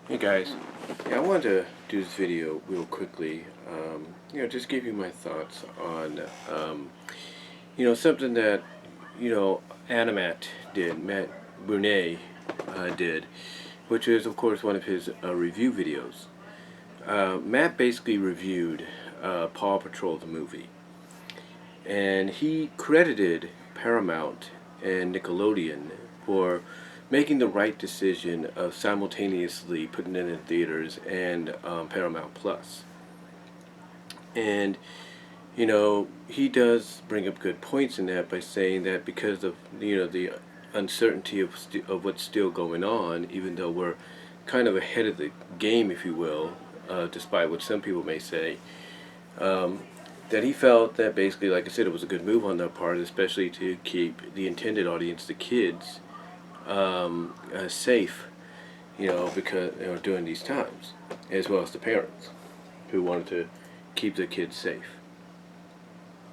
Hey guys, yeah, I wanted to do this video real quickly. Just give you my thoughts on, something that, AniMat did, Matt Brunet did, which is, of course, one of his review videos. Matt basically reviewed Paw Patrol, the movie, and he credited Paramount and Nickelodeon for making the right decision of simultaneously putting it in theaters and Paramount Plus. And he does bring up good points in that by saying that because of the uncertainty of what's still going on, even though we're kind of ahead of the game, if you will, despite what some people may say, um, that he felt that basically, like I said, it was a good move on their part, especially to keep the intended audience, the kids, safe, because during these times, as well as the parents who wanted to keep their kids safe.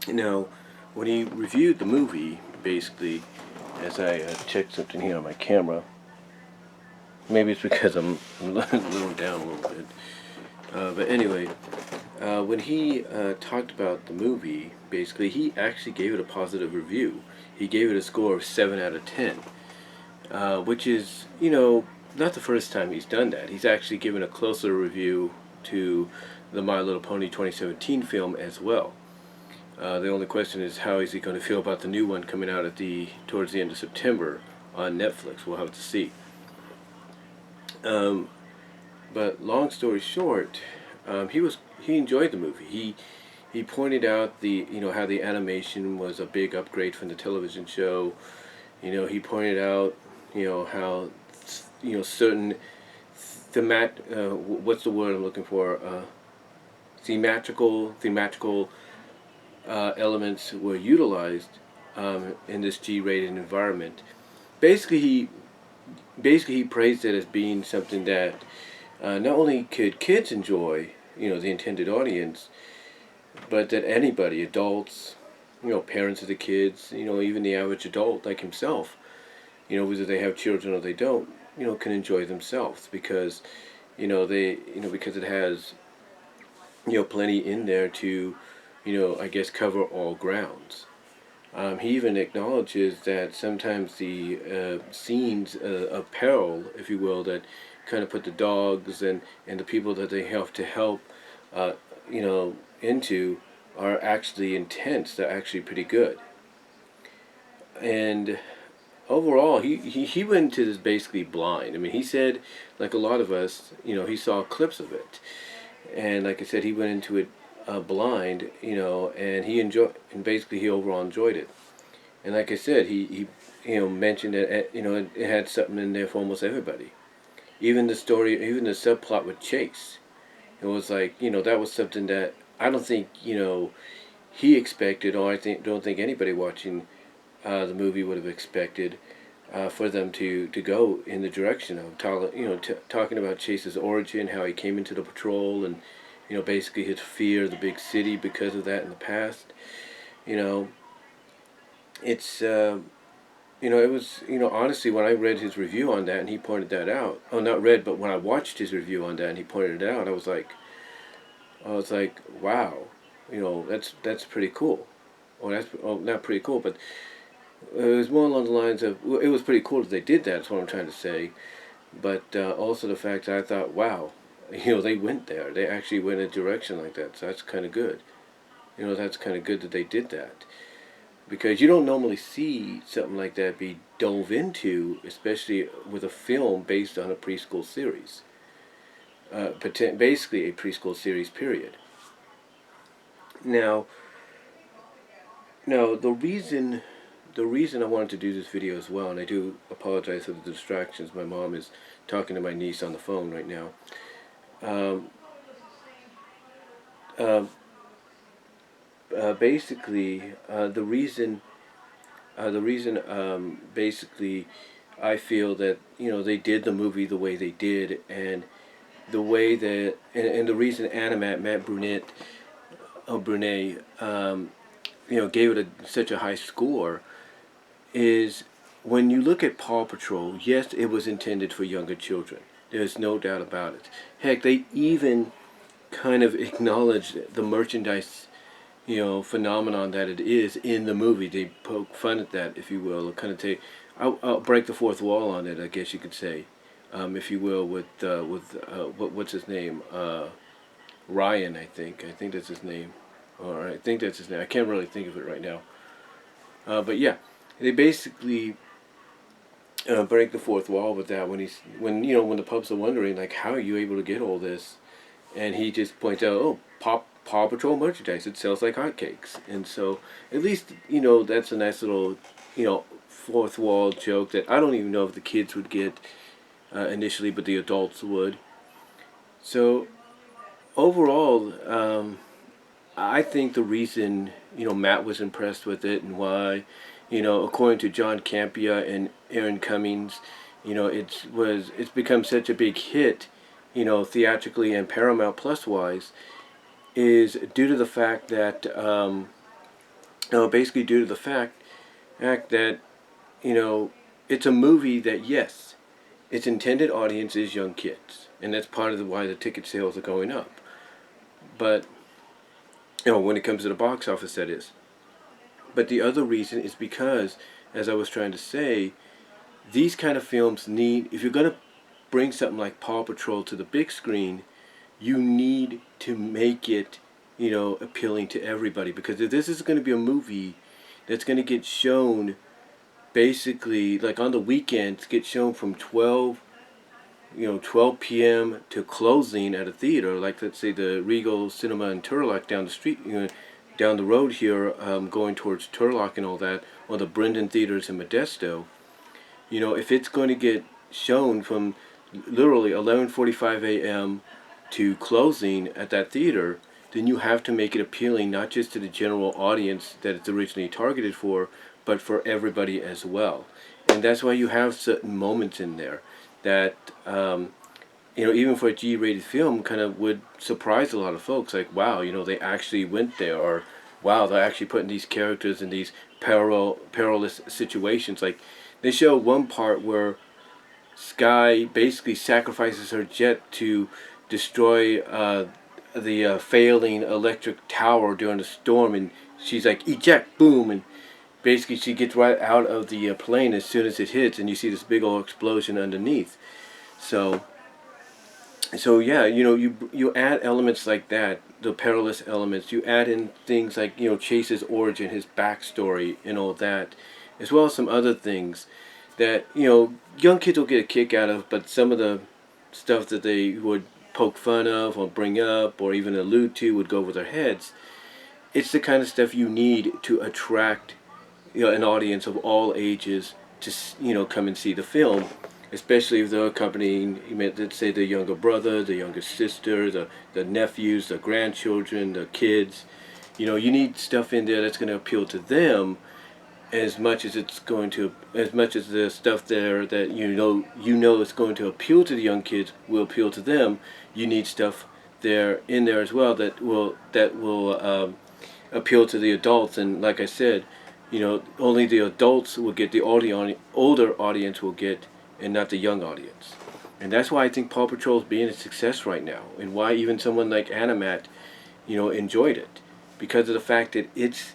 Now, when he reviewed the movie, basically, as I checked something here on my camera, maybe it's because I'm a little down a little bit. But anyway, when he talked about the movie, basically, he actually gave it a positive review. He gave it a score of 7 out of 10, which is, not the first time he's done that. He's actually given a closer review to the My Little Pony 2017 film as well. The only question is, how is he going to feel about the new one coming out towards the end of September on Netflix? We'll have to see. But long story short, he enjoyed the movie. He pointed out how the animation was a big upgrade from the television show. He pointed out how certain what's the word I'm looking for, thematical elements were utilized in this G-rated environment. Basically, he praised it as being something that not only could kids enjoy, the intended audience, but that anybody, adults, parents of the kids, even the average adult like himself, whether they have children or they don't, can enjoy themselves because, because it has, plenty in there to, I guess cover all grounds. He even acknowledges that sometimes the scenes of peril, if you will, that kind of put the dogs and the people that they have to help, into, are actually intense. They're actually pretty good. And overall, he went into this basically blind. I mean, he said, like a lot of us, he saw clips of it. And like I said, he went into it blind, and he overall enjoyed it. And like I said, he mentioned that it had something in there for almost everybody. Even the story, even the subplot with Chase, it was like that was something that I don't think he expected, or don't think anybody watching the movie would have expected for them to go in the direction of talking about Chase's origin, how he came into the patrol, and basically his fear of the big city because of that in the past. You know, it's it was honestly, when I read his review on that and he pointed that out. Oh, not read, but when I watched his review on that and he pointed it out, I was like, wow, that's pretty cool. Or not pretty cool, but it was more along the lines of, it was pretty cool that they did that. That's what I'm trying to say. But also the fact that I thought, wow, they went there. They actually went in a direction like that. So that's kind of good. That's kind of good that they did that. Because you don't normally see something like that be dove into, especially with a film based on a preschool series. Basically a preschool series, period. Now, the reason I wanted to do this video as well, and I do apologize for the distractions. My mom is talking to my niece on the phone right now. Um, uh, Basically, the reason, basically, I feel that they did the movie the way they did, and the way that, and the reason Matt Brunet, gave it such a high score is when you look at Paw Patrol. Yes, it was intended for younger children. There's no doubt about it. Heck, they even kind of acknowledge the merchandise, phenomenon that it is in the movie. They poke fun at that, if you will, or kind of take, I'll break the fourth wall on it, I guess you could say, if you will, what's his name, Ryan, I think that's his name, or I think that's his name. I can't really think of it right now, but yeah, they basically break the fourth wall with that when the pups are wondering like how are you able to get all this, and he just points out, oh, Paw Patrol merchandise, it sells like hotcakes. And so at least that's a nice little fourth wall joke that I don't even know if the kids would get initially, but the adults would. So overall, I think the reason Matt was impressed with it, and why, according to John Campea and Aaron Cummings, it's become such a big hit, theatrically and Paramount Plus wise, is due to the fact that basically due to the fact that you know it's a movie that, yes, its intended audience is young kids, and that's part of why the ticket sales are going up. But when it comes to the box office, that is. But the other reason is because, as I was trying to say, these kind of films need, if you're going to bring something like Paw Patrol to the big screen, you need to make it, appealing to everybody. Because if this is going to be a movie that's going to get shown basically, like on the weekends, get shown from 12 p.m. to closing at a theater, like let's say the Regal Cinema in Turlock down the street, down the road here, going towards Turlock and all that, or the Brendan Theaters in Modesto. If it's going to get shown from literally 11:45 a.m. to closing at that theater, then you have to make it appealing not just to the general audience that it's originally targeted for, but for everybody as well. And that's why you have certain moments in there that, even for a G-rated film, kind of would surprise a lot of folks. Like, wow, they actually went there, or wow, they're actually putting these characters in these perilous situations. Like, they show one part where Sky basically sacrifices her jet to destroy the failing electric tower during a storm, and she's like, eject, boom, and basically she gets right out of the plane as soon as it hits, and you see this big old explosion underneath. So, yeah, you add elements like that, the perilous elements. You add in things like Chase's origin, his backstory, and all that, as well as some other things that young kids will get a kick out of. But some of the stuff that they would poke fun of, or bring up, or even allude to, would go over their heads. It's the kind of stuff you need to attract an audience of all ages to come and see the film, especially if they're accompanying, let's say, the younger brother, the younger sister, the nephews, the grandchildren, the kids. You need stuff in there that's going to appeal to them as much as the stuff there that is going to appeal to the young kids will appeal to them. You need stuff in there as well that will appeal to the adults. And like I said, only the adults will get, the older audience will get, and not the young audience. And that's why I think Paw Patrol is being a success right now, and why even someone like AniMat, enjoyed it, because of the fact that it's,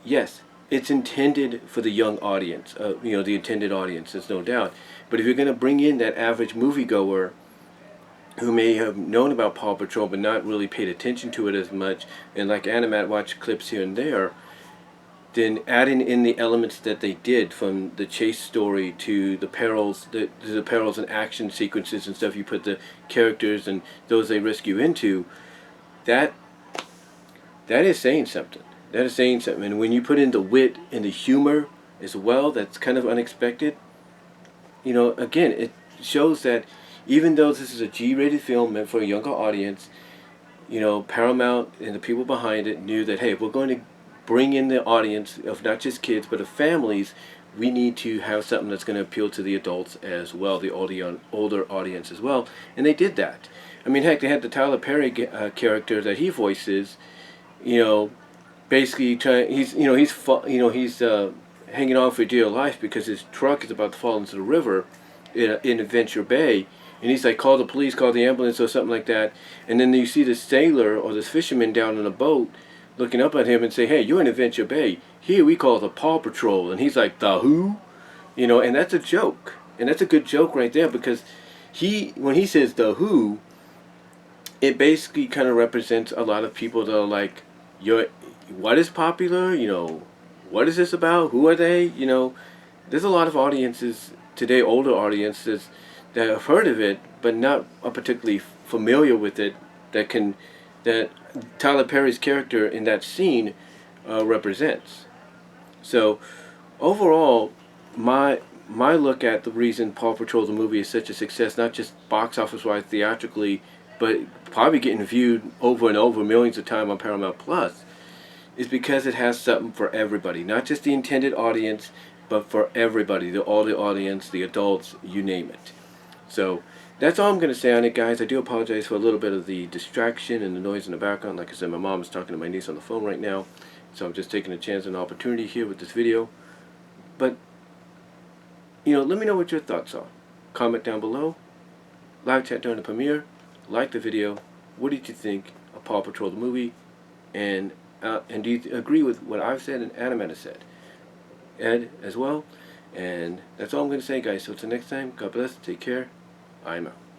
yes, it's intended for the young audience, the intended audience, there's no doubt. But if you're going to bring in that average moviegoer who may have known about Paw Patrol but not really paid attention to it as much, and like AniMat watched clips here and there, then adding in the elements that they did, from the chase story to the perils, the perils and action sequences and stuff, you put the characters and those they rescue into, that is saying something. That is saying something. And when you put in the wit and the humor as well, that's kind of unexpected. Again, it shows that even though this is a G-rated film meant for a younger audience, Paramount and the people behind it knew that, hey, if we're going to bring in the audience of not just kids but of families, we need to have something that's going to appeal to the adults as well, the older audience as well. And they did that. I mean, heck, they had the Tyler Perry character that he voices, basically he's hanging on for dear life because his truck is about to fall into the river in Adventure Bay, and he's like, call the police, call the ambulance or something like that. And then you see this sailor or this fisherman down in a boat looking up at him and say, hey, you're in Adventure Bay. Here we call the Paw Patrol. And he's like, the who? You know, and that's a joke. And that's a good joke right there, because when he says the who, it basically kind of represents a lot of people that are like, what is popular? You know, what is this about? Who are they? You know, there's a lot of audiences today, older audiences, that have heard of it, but not are particularly familiar with it, that Tyler Perry's character in that scene represents. So, overall, my look at the reason Paw Patrol the movie is such a success, not just box office wise, theatrically, but probably getting viewed over and over millions of times on Paramount Plus, is because it has something for everybody, not just the intended audience, but for everybody, all the audience, the adults, you name it. So that's all I'm going to say on it, guys. I do apologize for a little bit of the distraction and the noise in the background. Like I said, my mom is talking to my niece on the phone right now, so I'm just taking a chance and opportunity here with this video. But, you know, let me know what your thoughts are. Comment down below. Live chat during the premiere. Like the video. What did you think of Paw Patrol the movie? And do you agree with what I've said and AniMat's said? Ed as well. And that's all I'm going to say, guys. So until next time, God bless. Take care. I'm out.